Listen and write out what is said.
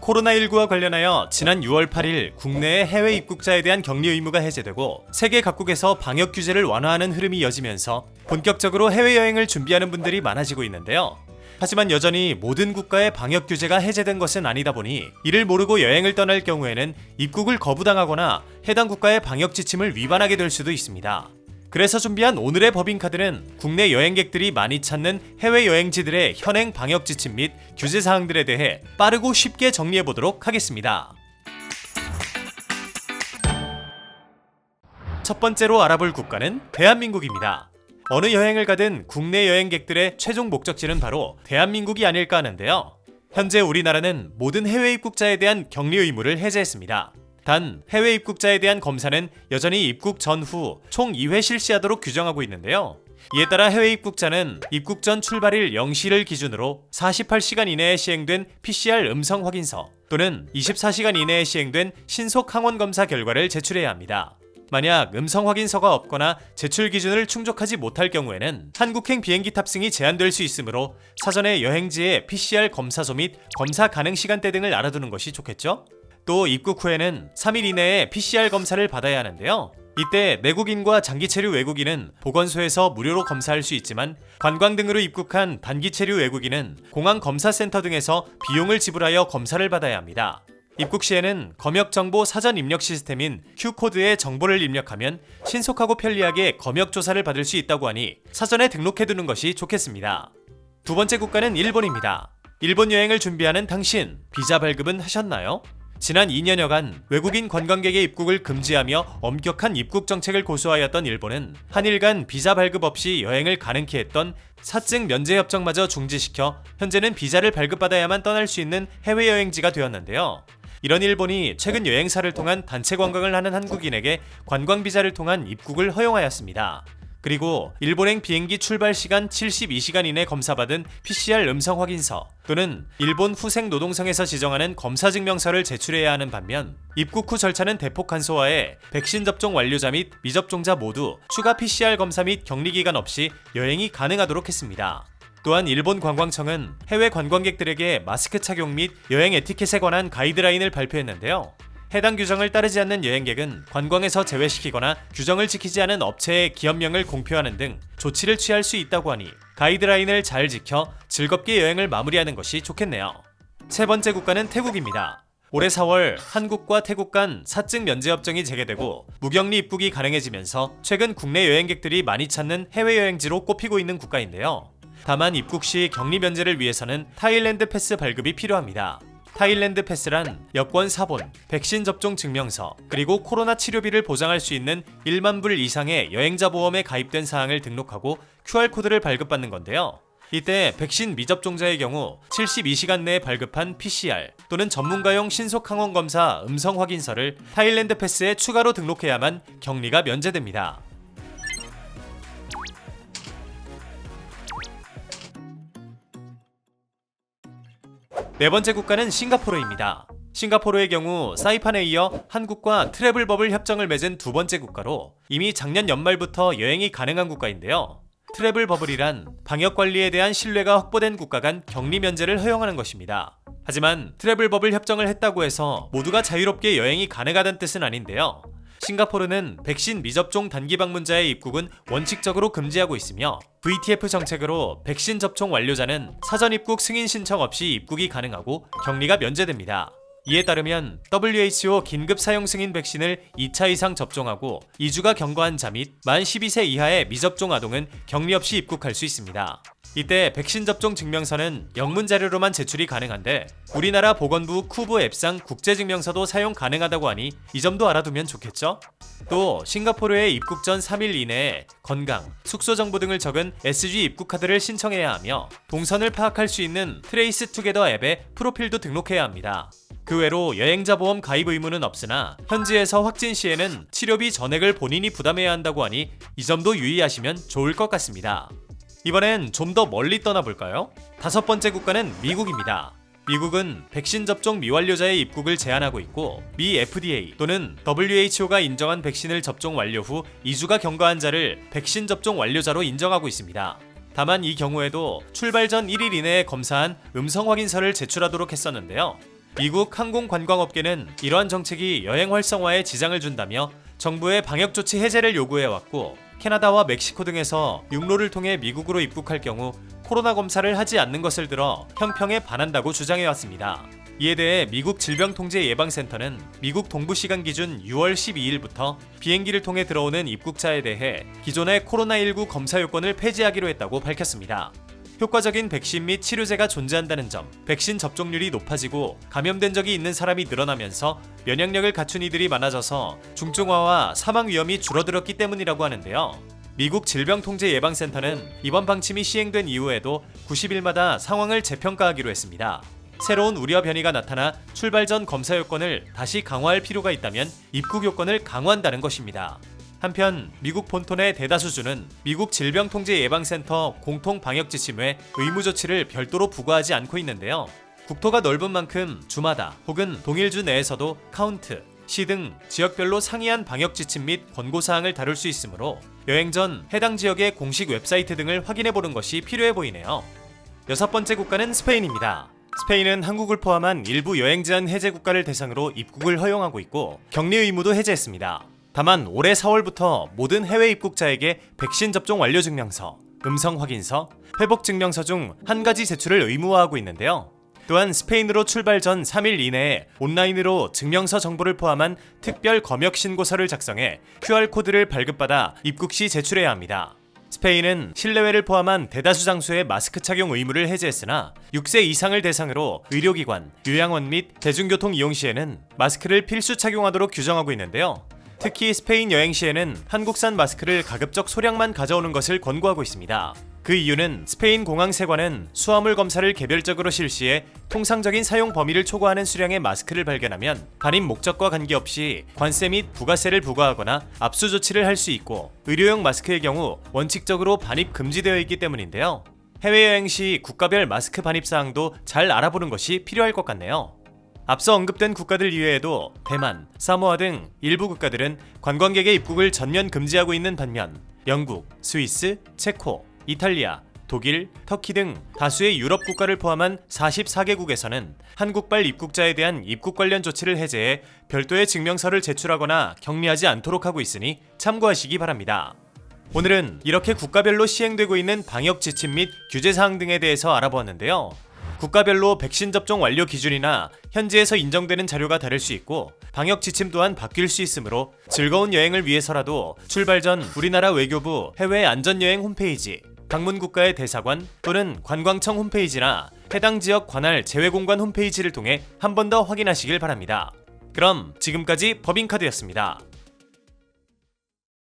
코로나19와 관련하여 지난 6월 8일 국내의 해외 입국자에 대한 격리 의무가 해제되고 세계 각국에서 방역 규제를 완화하는 흐름이 이어지면서 본격적으로 해외여행을 준비하는 분들이 많아지고 있는데요. 하지만 여전히 모든 국가의 방역 규제가 해제된 것은 아니다 보니 이를 모르고 여행을 떠날 경우에는 입국을 거부당하거나 해당 국가의 방역 지침을 위반하게 될 수도 있습니다. 그래서 준비한 오늘의 법인카드는 국내 여행객들이 많이 찾는 해외여행지들의 현행 방역 지침 및 규제 사항들에 대해 빠르고 쉽게 정리해보도록 하겠습니다. 첫 번째로 알아볼 국가는 대한민국입니다. 어느 여행을 가든 국내 여행객들의 최종 목적지는 바로 대한민국이 아닐까 하는데요. 현재 우리나라는 모든 해외 입국자에 대한 격리 의무를 해제했습니다. 단 해외 입국자에 대한 검사는 여전히 입국 전후 총 2회 실시하도록 규정하고 있는데요. 이에 따라 해외 입국자는 입국 전 출발일 0시를 기준으로 48시간 이내에 시행된 PCR 음성 확인서 또는 24시간 이내에 시행된 신속 항원 검사 결과를 제출해야 합니다. 만약 음성 확인서가 없거나 제출 기준을 충족하지 못할 경우에는 한국행 비행기 탑승이 제한될 수 있으므로 사전에 여행지의 PCR 검사소 및 검사 가능 시간대 등을 알아두는 것이 좋겠죠? 또 입국 후에는 3일 이내에 PCR 검사를 받아야 하는데요. 이때 내국인과 장기 체류 외국인은 보건소에서 무료로 검사할 수 있지만 관광 등으로 입국한 단기 체류 외국인은 공항 검사센터 등에서 비용을 지불하여 검사를 받아야 합니다. 입국 시에는 검역 정보 사전 입력 시스템인 Q코드에 정보를 입력하면 신속하고 편리하게 검역 조사를 받을 수 있다고 하니 사전에 등록해두는 것이 좋겠습니다. 두 번째 국가는 일본입니다. 일본 여행을 준비하는 당신, 비자 발급은 하셨나요? 지난 2년여간 외국인 관광객의 입국을 금지하며 엄격한 입국 정책을 고수하였던 일본은 한일 간 비자 발급 없이 여행을 가능케 했던 사증 면제 협정마저 중지시켜 현재는 비자를 발급받아야만 떠날 수 있는 해외여행지가 되었는데요. 이런 일본이 최근 여행사를 통한 단체 관광을 하는 한국인에게 관광 비자를 통한 입국을 허용하였습니다. 그리고 일본행 비행기 출발 시간 72시간 이내 검사받은 PCR 음성 확인서 또는 일본 후생 노동성에서 지정하는 검사 증명서를 제출해야 하는 반면 입국 후 절차는 대폭 간소화해 백신 접종 완료자 및 미접종자 모두 추가 PCR 검사 및 격리 기간 없이 여행이 가능하도록 했습니다. 또한 일본 관광청은 해외 관광객들에게 마스크 착용 및 여행 에티켓에 관한 가이드라인을 발표했는데요. 해당 규정을 따르지 않는 여행객은 관광에서 제외시키거나 규정을 지키지 않은 업체의 기업명을 공표하는 등 조치를 취할 수 있다고 하니 가이드라인을 잘 지켜 즐겁게 여행을 마무리하는 것이 좋겠네요. 세 번째 국가는 태국입니다. 올해 4월 한국과 태국 간 사증 면제 협정이 재개되고 무격리 입국이 가능해지면서 최근 국내 여행객들이 많이 찾는 해외여행지로 꼽히고 있는 국가인데요. 다만 입국 시 격리 면제를 위해서는 타일랜드 패스 발급이 필요합니다. 타일랜드 패스란 여권 사본, 백신 접종 증명서, 그리고 코로나 치료비를 보장할 수 있는 1만 불 이상의 여행자 보험에 가입된 사항을 등록하고 QR코드를 발급받는 건데요. 이때 백신 미접종자의 경우 72시간 내에 발급한 PCR 또는 전문가용 신속 항원 검사 음성 확인서를 타일랜드 패스에 추가로 등록해야만 격리가 면제됩니다. 네 번째 국가는 싱가포르입니다. 싱가포르의 경우 사이판에 이어 한국과 트래블 버블 협정을 맺은 두 번째 국가로 이미 작년 연말부터 여행이 가능한 국가인데요. 트래블 버블이란 방역 관리에 대한 신뢰가 확보된 국가 간 격리 면제를 허용하는 것입니다. 하지만 트래블 버블 협정을 했다고 해서 모두가 자유롭게 여행이 가능하다는 뜻은 아닌데요. 싱가포르는 백신 미접종 단기 방문자의 입국은 원칙적으로 금지하고 있으며 VTF 정책으로 백신 접종 완료자는 사전 입국 승인 신청 없이 입국이 가능하고 격리가 면제됩니다. 이에 따르면 WHO 긴급 사용 승인 백신을 2차 이상 접종하고 2주가 경과한 자 및 만 12세 이하의 미접종 아동은 격리 없이 입국할 수 있습니다. 이때 백신 접종 증명서는 영문 자료로만 제출이 가능한데 우리나라 보건부 쿠브 앱상 국제증명서도 사용 가능하다고 하니 이 점도 알아두면 좋겠죠? 또 싱가포르에 입국 전 3일 이내에 건강, 숙소 정보 등을 적은 SG 입국 카드를 신청해야 하며 동선을 파악할 수 있는 트레이스 투게더 앱에 프로필도 등록해야 합니다. 그 외로 여행자 보험 가입 의무는 없으나 현지에서 확진 시에는 치료비 전액을 본인이 부담해야 한다고 하니 이 점도 유의하시면 좋을 것 같습니다. 이번엔 좀 더 멀리 떠나볼까요? 다섯 번째 국가는 미국입니다. 미국은 백신 접종 미완료자의 입국을 제한하고 있고 미 FDA 또는 WHO가 인정한 백신을 접종 완료 후 2주가 경과한 자를 백신 접종 완료자로 인정하고 있습니다. 다만 이 경우에도 출발 전 1일 이내에 검사한 음성 확인서를 제출하도록 했었는데요. 미국 항공관광업계는 이러한 정책이 여행 활성화에 지장을 준다며 정부의 방역조치 해제를 요구해왔고, 캐나다와 멕시코 등에서 육로를 통해 미국으로 입국할 경우 코로나 검사를 하지 않는 것을 들어 형평에 반한다고 주장해왔습니다. 이에 대해 미국 질병통제예방센터는 미국 동부시간 기준 6월 12일부터 비행기를 통해 들어오는 입국자에 대해 기존의 코로나19 검사 요건을 폐지하기로 했다고 밝혔습니다. 효과적인 백신 및 치료제가 존재한다는 점, 백신 접종률이 높아지고 감염된 적이 있는 사람이 늘어나면서 면역력을 갖춘 이들이 많아져서 중증화와 사망 위험이 줄어들었기 때문이라고 하는데요. 미국 질병통제예방센터는 이번 방침이 시행된 이후에도 90일마다 상황을 재평가하기로 했습니다. 새로운 우려 변이가 나타나 출발 전 검사 요건을 다시 강화할 필요가 있다면 입국 요건을 강화한다는 것입니다. 한편 미국 본토의 대다수주는 미국 질병통제예방센터 공통방역지침에 의무 조치를 별도로 부과하지 않고 있는데요. 국토가 넓은 만큼 주마다 혹은 동일주 내에서도 카운트, 시 등 지역별로 상이한 방역지침 및 권고사항을 다룰 수 있으므로 여행 전 해당 지역의 공식 웹사이트 등을 확인해보는 것이 필요해 보이네요. 6번째 국가는 스페인입니다. 스페인은 한국을 포함한 일부 여행 제한 해제 국가를 대상으로 입국을 허용하고 있고 격리 의무도 해제했습니다. 다만 올해 4월부터 모든 해외 입국자에게 백신 접종 완료 증명서, 음성 확인서, 회복 증명서 중 한 가지 제출을 의무화하고 있는데요. 또한 스페인으로 출발 전 3일 이내에 온라인으로 증명서 정보를 포함한 특별 검역 신고서를 작성해 QR코드를 발급받아 입국 시 제출해야 합니다. 스페인은 실내외를 포함한 대다수 장소의 마스크 착용 의무를 해제했으나 6세 이상을 대상으로 의료기관, 요양원 및 대중교통 이용 시에는 마스크를 필수 착용하도록 규정하고 있는데요. 특히 스페인 여행 시에는 한국산 마스크를 가급적 소량만 가져오는 것을 권고하고 있습니다. 그 이유는 스페인 공항세관은 수화물 검사를 개별적으로 실시해 통상적인 사용 범위를 초과하는 수량의 마스크를 발견하면 반입 목적과 관계없이 관세 및 부가세를 부과하거나 압수 조치를 할 수 있고, 의료용 마스크의 경우 원칙적으로 반입 금지되어 있기 때문인데요. 해외여행 시 국가별 마스크 반입 사항도 잘 알아보는 것이 필요할 것 같네요. 앞서 언급된 국가들 이외에도 대만, 사모아 등 일부 국가들은 관광객의 입국을 전면 금지하고 있는 반면 영국, 스위스, 체코, 이탈리아, 독일, 터키 등 다수의 유럽 국가를 포함한 44개국에서는 한국발 입국자에 대한 입국 관련 조치를 해제해 별도의 증명서를 제출하거나 격리하지 않도록 하고 있으니 참고하시기 바랍니다. 오늘은 이렇게 국가별로 시행되고 있는 방역 지침 및 규제사항 등에 대해서 알아보았는데요. 국가별로 백신 접종 완료 기준이나 현지에서 인정되는 자료가 다를 수 있고 방역 지침 또한 바뀔 수 있으므로 즐거운 여행을 위해서라도 출발 전 우리나라 외교부 해외 안전여행 홈페이지, 방문 국가의 대사관 또는 관광청 홈페이지나 해당 지역 관할 제외공간 홈페이지를 통해 한 번 더 확인하시길 바랍니다. 그럼 지금까지 법인카드였습니다.